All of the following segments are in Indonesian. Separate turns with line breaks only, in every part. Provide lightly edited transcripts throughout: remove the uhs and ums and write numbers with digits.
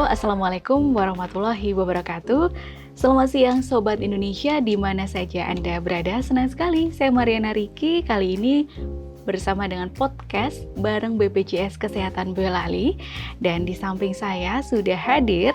Assalamualaikum warahmatullahi wabarakatuh. Selamat siang Sobat Indonesia di mana saja Anda berada. Senang sekali, saya Mariana Riki kali ini bersama dengan podcast bareng BPJS Kesehatan Boyolali. Dan di samping saya sudah hadir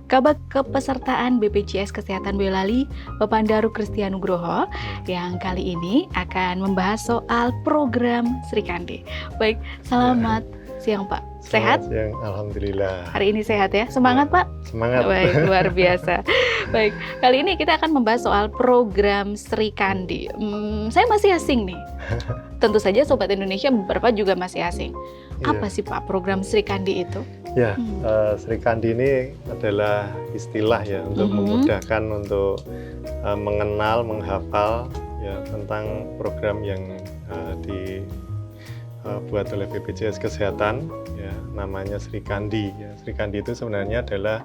Kabag Kepesertaan BPJS Kesehatan Boyolali, Bapak Daru Kristianugroho, yang kali ini akan membahas soal program Sri Kandi. Baik, selamat siang Pak. Sehat?
Selamat siang, alhamdulillah.
Hari ini sehat ya? Semangat Pak?
Semangat.
Baik, luar biasa. Baik, kali ini kita akan membahas soal program Sri Kandi. Saya masih asing nih. Tentu saja Sobat Indonesia beberapa juga masih asing. Apa sih Pak program Sri Kandi itu?
Ya, Sri Kandi ini adalah istilah ya untuk memudahkan untuk mengenal, menghafal ya tentang program yang dibuat oleh BPJS Kesehatan ya, namanya Sri Kandi ya. Sri Kandi itu sebenarnya adalah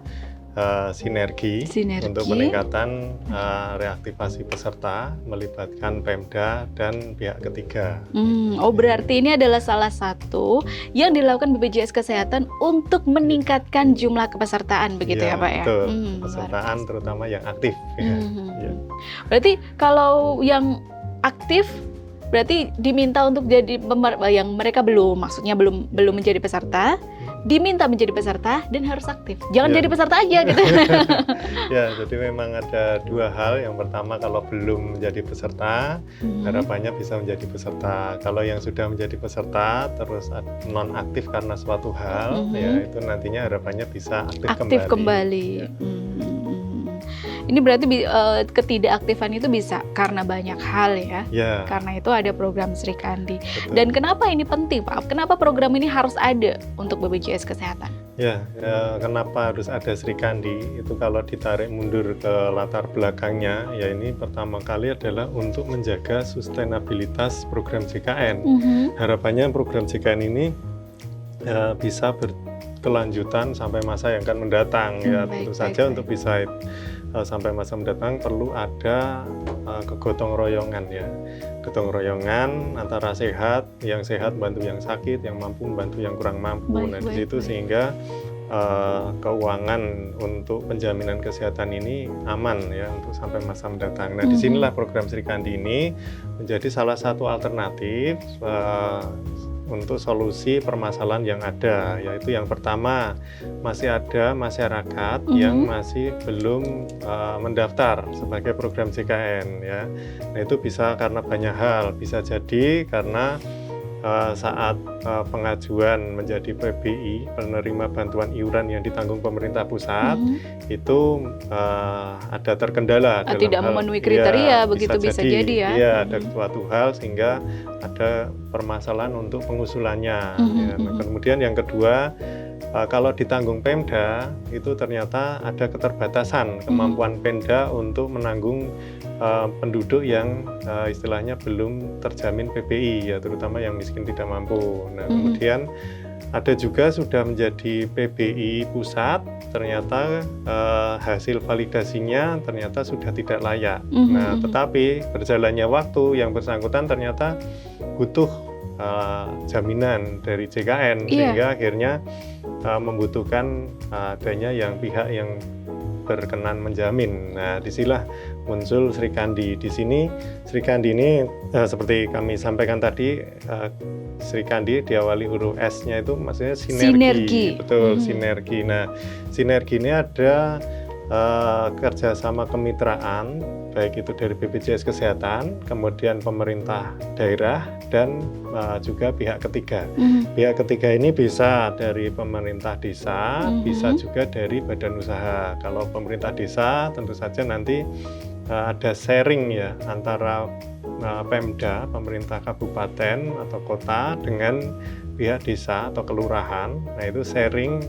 sinergi untuk peningkatan reaktivasi peserta melibatkan Pemda dan pihak ketiga.
Berarti ini adalah salah satu yang dilakukan BPJS Kesehatan untuk meningkatkan jumlah kepesertaan begitu ya Pak ya?
Betul, pesertaan terutama yang aktif ya.
Berarti kalau yang aktif berarti diminta untuk jadi yang mereka maksudnya belum menjadi peserta, diminta menjadi peserta dan harus aktif. Jangan jadi peserta aja gitu.
Ya, jadi memang ada dua hal. Yang pertama kalau belum menjadi peserta, harapannya bisa menjadi peserta. Kalau yang sudah menjadi peserta terus non aktif karena suatu hal, ya itu nantinya harapannya bisa aktif kembali. Ya.
Ini berarti ketidakaktifan itu bisa karena banyak hal ya. Karena itu ada program Sri Kandi. Dan kenapa ini penting Pak? Kenapa program ini harus ada untuk BPJS Kesehatan?
Kenapa harus ada Sri Kandi? Itu kalau ditarik mundur ke latar belakangnya, ya ini pertama kali adalah untuk menjaga sustainabilitas program JKN. Harapannya program JKN ini bisa berkelanjutan sampai masa yang akan mendatang. Tentu saja untuk bisa sampai masa mendatang perlu ada kegotong royongan ya, gotong royongan antara yang sehat bantu yang sakit, yang mampu bantu yang kurang mampu. Di situ sehingga keuangan untuk penjaminan kesehatan ini aman ya untuk sampai masa mendatang. Nah, disinilah program Sri Kandi ini menjadi salah satu alternatif untuk solusi permasalahan yang ada, yaitu yang pertama masih ada masyarakat yang masih belum mendaftar sebagai program JKN ya. Nah, itu bisa karena banyak hal, bisa jadi karena saat pengajuan menjadi PBI, penerima bantuan iuran yang ditanggung pemerintah pusat, itu ada terkendala dalam
tidak memenuhi kriteria, begitu bisa jadi ya.
Iya, ada suatu hal sehingga ada permasalahan untuk pengusulannya. Nah, kemudian yang kedua, kalau ditanggung Pemda, itu ternyata ada keterbatasan kemampuan Pemda untuk menanggung penduduk yang istilahnya belum terjamin PBI ya, terutama yang miskin tidak mampu. Nah, kemudian ada juga sudah menjadi PBI pusat, ternyata hasil validasinya ternyata sudah tidak layak. Nah, tetapi berjalannya waktu yang bersangkutan ternyata butuh jaminan dari JKN sehingga akhirnya membutuhkan adanya pihak yang berkenan menjamin. Nah, disinilah muncul Sri Kandi. Di sini Sri Kandi ini seperti kami sampaikan tadi, Sri Kandi diawali huruf S-nya itu maksudnya sinergi. Betul, sinergi. Nah, sinergi ini ada kerjasama kemitraan, baik itu dari BPJS Kesehatan, kemudian pemerintah daerah, dan juga pihak ketiga. Pihak ketiga ini bisa dari pemerintah desa, bisa juga dari badan usaha. Kalau pemerintah desa tentu saja nanti ada sharing ya antara Pemda, pemerintah kabupaten atau kota dengan pihak desa atau kelurahan. Nah, itu sharing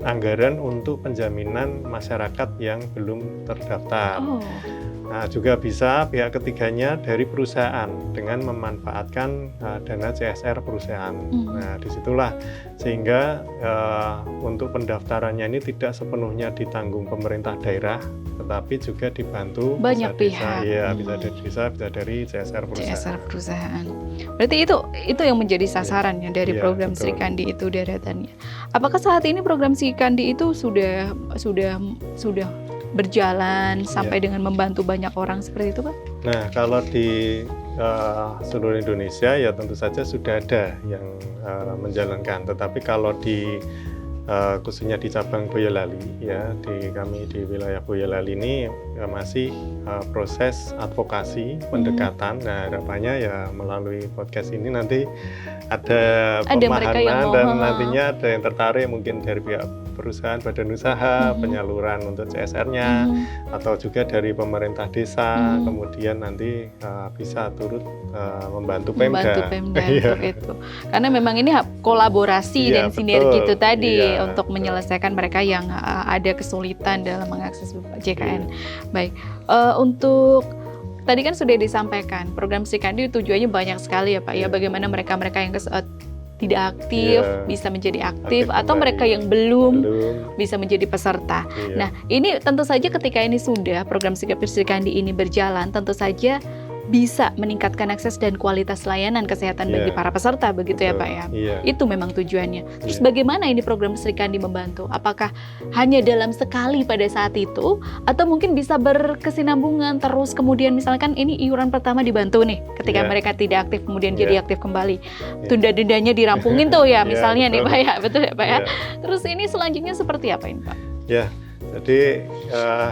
anggaran untuk penjaminan masyarakat yang belum terdaftar. Nah, juga bisa pihak ketiganya dari perusahaan dengan memanfaatkan dana CSR perusahaan. Nah, disitulah sehingga untuk pendaftarannya ini tidak sepenuhnya ditanggung pemerintah daerah, tetapi juga dibantu
banyak
bisa
pihak.
Iya, bisa dari desa, bisa dari CSR perusahaan.
CSR perusahaan. Berarti itu yang menjadi sasarannya dari program Sri Kandi itu deretannya. Apakah saat ini program Sri Kandi itu sudah berjalan sampai dengan membantu banyak orang seperti itu, Pak?
Nah, kalau di seluruh Indonesia ya tentu saja sudah ada yang menjalankan. Tetapi kalau di khususnya di cabang Boyolali ya, kami di wilayah Boyolali ini masih proses advokasi pendekatan. Nah, harapannya ya melalui podcast ini nanti ada pemahaman dan nantinya ada yang tertarik mungkin dari pihak perusahaan, badan usaha, penyaluran untuk CSR-nya, atau juga dari pemerintah desa, kemudian nanti bisa turut membantu Pemda.
Untuk itu. Karena memang ini kolaborasi dan sinergi itu tadi untuk menyelesaikan mereka yang ada kesulitan dalam mengakses JKN. Baik, untuk tadi kan sudah disampaikan program Sri Kandi tujuannya banyak sekali ya Pak ya, bagaimana mereka-mereka yang tidak aktif bisa menjadi aktif atau mereka yang belum bisa menjadi peserta. Nah, ini tentu saja ketika ini sudah program Sri Kandi ini berjalan, tentu saja bisa meningkatkan akses dan kualitas layanan kesehatan bagi para peserta, begitu ya Pak ya? Itu memang tujuannya. Terus bagaimana ini program Sri Kandi membantu? Apakah hanya dalam sekali pada saat itu, atau mungkin bisa berkesinambungan terus kemudian misalkan ini iuran pertama dibantu nih, ketika mereka tidak aktif kemudian jadi aktif kembali, tunda-dendanya dirampungin tuh ya misalnya nih Pak ya, betul ya Pak ya? Terus ini selanjutnya seperti apa ini Pak?
Ya. Jadi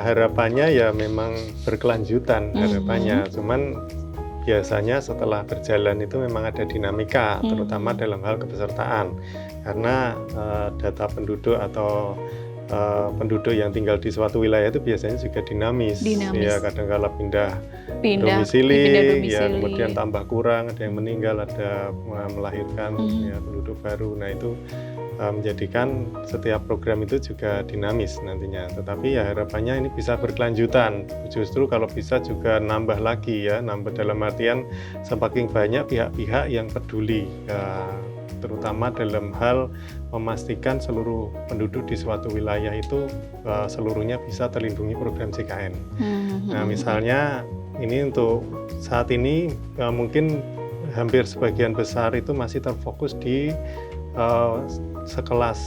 harapannya ya memang berkelanjutan harapannya, cuman biasanya setelah berjalan itu memang ada dinamika, terutama dalam hal kepesertaan, karena data penduduk atau penduduk yang tinggal di suatu wilayah itu biasanya juga dinamis. Ya kadang-kala pindah domisili, ya kemudian tambah kurang, ada yang meninggal, ada melahirkan ya, penduduk baru. Nah itu menjadikan setiap program itu juga dinamis nantinya. Tetapi ya harapannya ini bisa berkelanjutan. Justru kalau bisa juga nambah lagi ya, nambah dalam artian semakin banyak pihak-pihak yang peduli, ya, terutama dalam hal memastikan seluruh penduduk di suatu wilayah itu seluruhnya bisa terlindungi program JKN. Nah misalnya ini untuk saat ini mungkin hampir sebagian besar itu masih terfokus di sekelas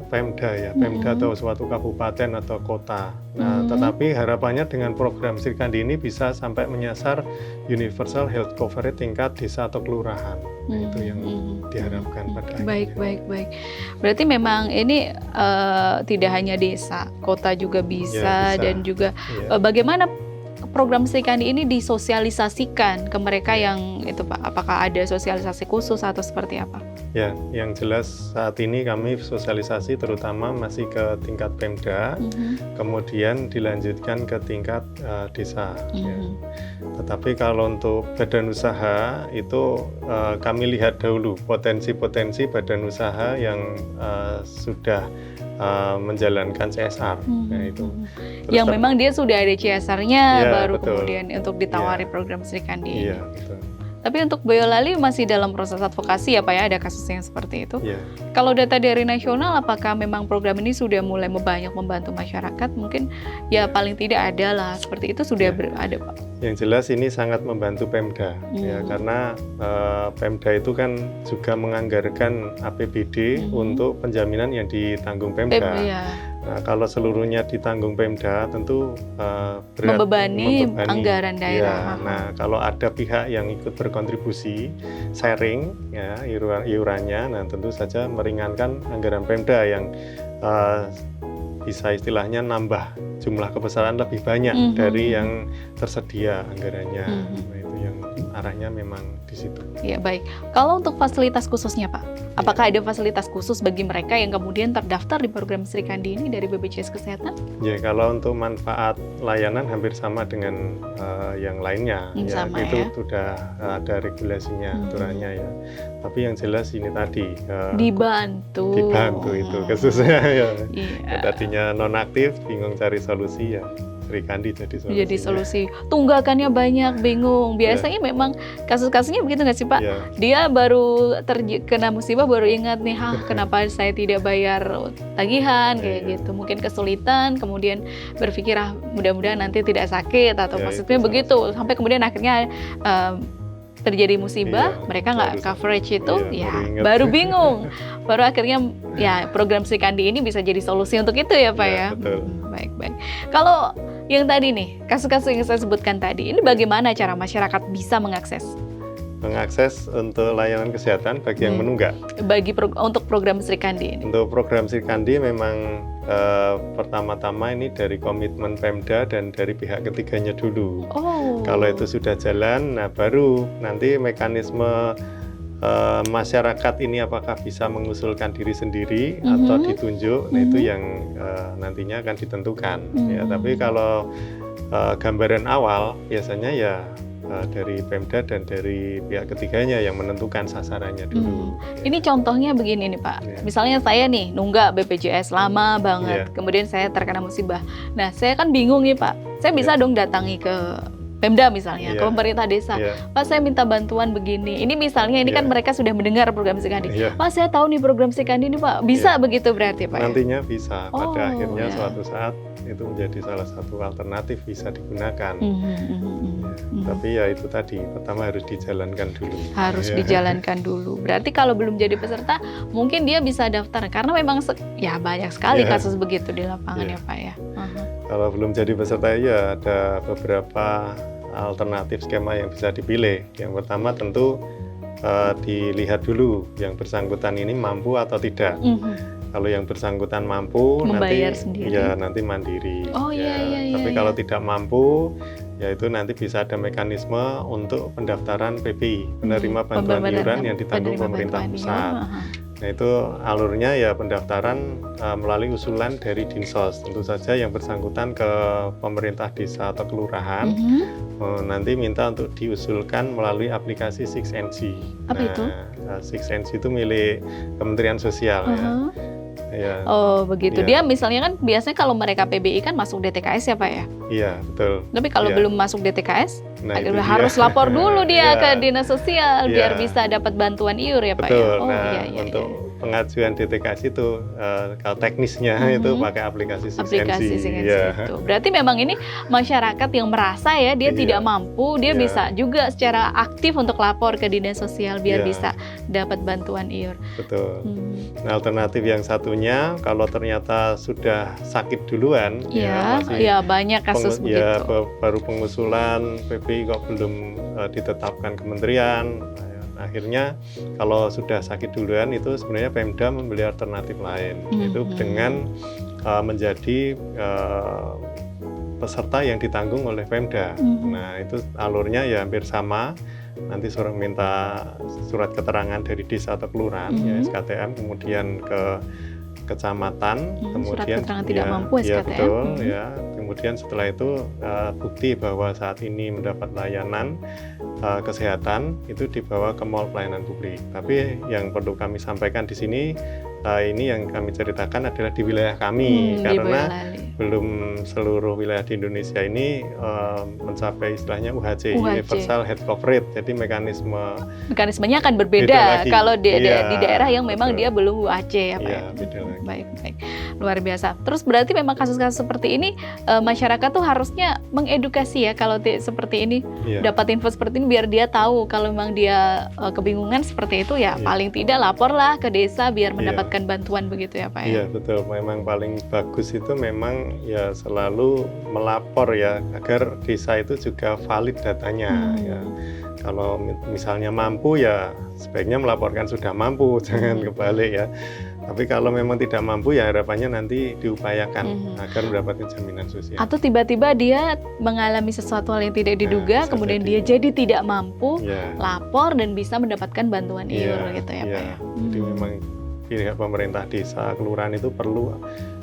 Pemda ya, Pemda atau suatu kabupaten atau kota. Nah, tetapi harapannya dengan program Sri Kandi ini bisa sampai menyasar universal health coverage tingkat desa atau kelurahan. Nah, itu yang diharapkan pada akhirnya.
Baik. Berarti memang ini tidak hanya desa, kota juga bisa. Dan juga bagaimana program Sri Kandi ini disosialisasikan ke mereka yang itu Pak? Apakah ada sosialisasi khusus atau seperti apa?
Ya, yang jelas saat ini kami sosialisasi terutama masih ke tingkat Pemda, kemudian dilanjutkan ke tingkat desa. Ya. Tetapi kalau untuk badan usaha itu kami lihat dahulu potensi-potensi badan usaha yang sudah menjalankan CSR. Nah, itu.
Yang memang dia sudah ada CSR-nya, baru kemudian untuk ditawari program Sri Kandi ini.
Iya, betul.
Tapi untuk Boyolali masih dalam proses advokasi ya Pak ya, ada kasus yang seperti itu. Kalau data dari nasional, apakah memang program ini sudah mulai banyak membantu masyarakat? Mungkin ya paling tidak ada lah, seperti itu sudah ada Pak.
Yang jelas ini sangat membantu Pemda, ya karena Pemda itu kan juga menganggarkan APBD untuk penjaminan yang ditanggung Pemda. Nah, kalau seluruhnya ditanggung Pemda tentu berat membebani
anggaran daerah.
Ya, nah, kalau ada pihak yang ikut berkontribusi, sharing ya iurannya, nah tentu saja meringankan anggaran Pemda yang bisa istilahnya nambah jumlah kebesaran lebih banyak dari yang tersedia anggarannya. Nah, itu yang arahnya memang di situ.
Ya baik. Kalau untuk fasilitas khususnya Pak, apakah ada fasilitas khusus bagi mereka yang kemudian terdaftar di program Sri Kandi ini dari BPJS Kesehatan? Ya,
kalau untuk manfaat layanan hampir sama dengan yang lainnya.
Sama,
itu sudah ada regulasinya, aturannya ya. Tapi yang jelas ini tadi
dibantu
itu khususnya ya. Tadinya nonaktif, bingung cari solusi ya. Sri Kandi
jadi solusi. Tunggakannya banyak, bingung. Biasanya memang kasus-kasusnya begitu nggak sih Pak? Dia baru kena musibah, baru ingat nih, kenapa saya tidak bayar tagihan kayak gitu. Mungkin kesulitan, kemudian berpikir mudah-mudahan nanti tidak sakit atau maksudnya begitu. Sampai kemudian akhirnya terjadi musibah, mereka nggak coverage itu, baru bingung. Baru akhirnya program Sri Kandi ini bisa jadi solusi untuk itu ya Pak ya.
Betul.
Baik. Kalau yang tadi nih, kasus-kasus yang saya sebutkan tadi, ini bagaimana cara masyarakat bisa mengakses
untuk layanan kesehatan bagi yang menunggak?
Untuk program Sri Kandi ini?
Untuk program Sri Kandi memang pertama-tama ini dari komitmen Pemda dan dari pihak ketiganya dulu. Kalau itu sudah jalan, nah baru nanti mekanisme masyarakat ini apakah bisa mengusulkan diri sendiri atau ditunjuk, nah itu yang nantinya akan ditentukan. Ya, tapi kalau gambaran awal biasanya ya dari Pemda dan dari pihak ketiganya yang menentukan sasarannya dulu.
Ini contohnya begini nih Pak, misalnya saya nih nunggak BPJS lama banget, kemudian saya terkena musibah. Nah saya kan bingung nih Pak, saya bisa dong datangi ke Pemda misalnya, ke pemerintah desa, Pak saya minta bantuan begini. Ini misalnya ini kan mereka sudah mendengar program Sri Kandi. Pak saya tahu nih program Sri Kandi ini Pak, bisa begitu berarti Pak?
Nantinya bisa, pada akhirnya suatu saat itu menjadi salah satu alternatif bisa digunakan. Tapi ya itu tadi, pertama harus dijalankan dulu.
Dijalankan dulu. Berarti kalau belum jadi peserta, mungkin dia bisa daftar karena memang banyak sekali kasus begitu di lapangan ya Pak ya.
Kalau belum jadi peserta ya ada beberapa alternatif skema yang bisa dipilih. Yang pertama tentu dilihat dulu yang bersangkutan ini mampu atau tidak. Kalau yang bersangkutan mampu
membayar
nanti
sendiri.
Nanti mandiri. Tapi
Iya.
kalau tidak mampu ya itu nanti bisa ada mekanisme untuk pendaftaran PBI, penerima bantuan iuran yang ditanggung pemerintah pusat. Nah itu alurnya ya pendaftaran melalui usulan dari Dinsos. Tentu saja yang bersangkutan ke pemerintah desa atau kelurahan nanti minta untuk diusulkan melalui aplikasi 6NG.
Apa itu?
6NG itu milik Kementerian Sosial ya.
Begitu. Dia misalnya kan biasanya kalau mereka PBI kan masuk DTKS ya Pak ya? Iya
betul.
Tapi kalau belum masuk DTKS, harus lapor dulu dia ke Dinas Sosial biar bisa dapat bantuan iur ya Pak
betul.
ya?
Untuk pengajuan DTKS itu kalau teknisnya itu pakai aplikasi 6NG.
Itu. Berarti memang ini masyarakat yang merasa ya dia tidak mampu, dia bisa juga secara aktif untuk lapor ke Dinas Sosial biar bisa dapat bantuan iur.
Betul. Nah, alternatif yang satunya kalau ternyata sudah sakit duluan
banyak kasus begitu.
Baru pengusulan PBI kok belum ditetapkan kementerian. Akhirnya kalau sudah sakit duluan itu sebenarnya Pemda membeli alternatif lain, itu dengan menjadi peserta yang ditanggung oleh Pemda. Nah itu alurnya ya hampir sama. Nanti suruh minta surat keterangan dari desa atau kelurahan, SKTM, kemudian ke kecamatan, kemudian
surat keterangan tidak mampu SKTM.
Betul, kemudian setelah itu bukti bahwa saat ini mendapat layanan kesehatan itu dibawa ke mall pelayanan publik. Tapi yang perlu kami sampaikan di sini, ini yang kami ceritakan adalah di wilayah kami, karena belum seluruh wilayah di Indonesia ini mencapai istilahnya UHC, Universal Health Coverage. Jadi mekanismenya
akan berbeda kalau di daerah yang memang dia belum UHC ya Pak. Baik. Luar biasa. Terus berarti memang kasus-kasus seperti ini masyarakat tuh harusnya mengedukasi ya kalau seperti ini, dapat info seperti ini biar dia tahu kalau memang dia kebingungan seperti itu paling tidak laporlah ke desa biar mendapatkan bantuan begitu ya Pak ya.
Iya betul, memang paling bagus itu memang ya selalu melapor ya agar desa itu juga valid datanya ya. Kalau misalnya mampu ya sebaiknya melaporkan sudah mampu, jangan kebalik ya. Tapi kalau memang tidak mampu ya harapannya nanti diupayakan agar mendapatkan jaminan sosial.
Atau tiba-tiba dia mengalami sesuatu hal yang tidak diduga, kemudian dia jadi tidak mampu, lapor dan bisa mendapatkan bantuan iur gitu ya Pak ya.
Jadi memang pihak pemerintah desa, kelurahan itu perlu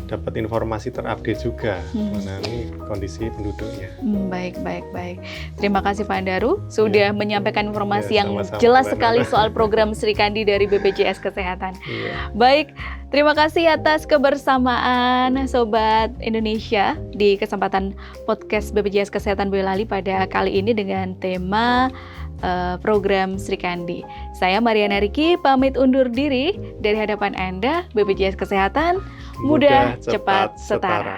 dapat informasi terupdate juga mengenai kondisi penduduknya.
Baik. Terima kasih Pak Andaru sudah menyampaikan informasi yang
sama-sama,
jelas
Mbak
sekali
Nana.
soal program Sri Kandi dari BPJS Kesehatan.
Iya.
Baik, terima kasih atas kebersamaan Sobat Indonesia di kesempatan podcast BPJS Kesehatan Boyolali pada kali ini dengan tema program Sri Kandi. Saya Mariana Riki pamit undur diri dari hadapan Anda. BPJS Kesehatan mudah, cepat, setara.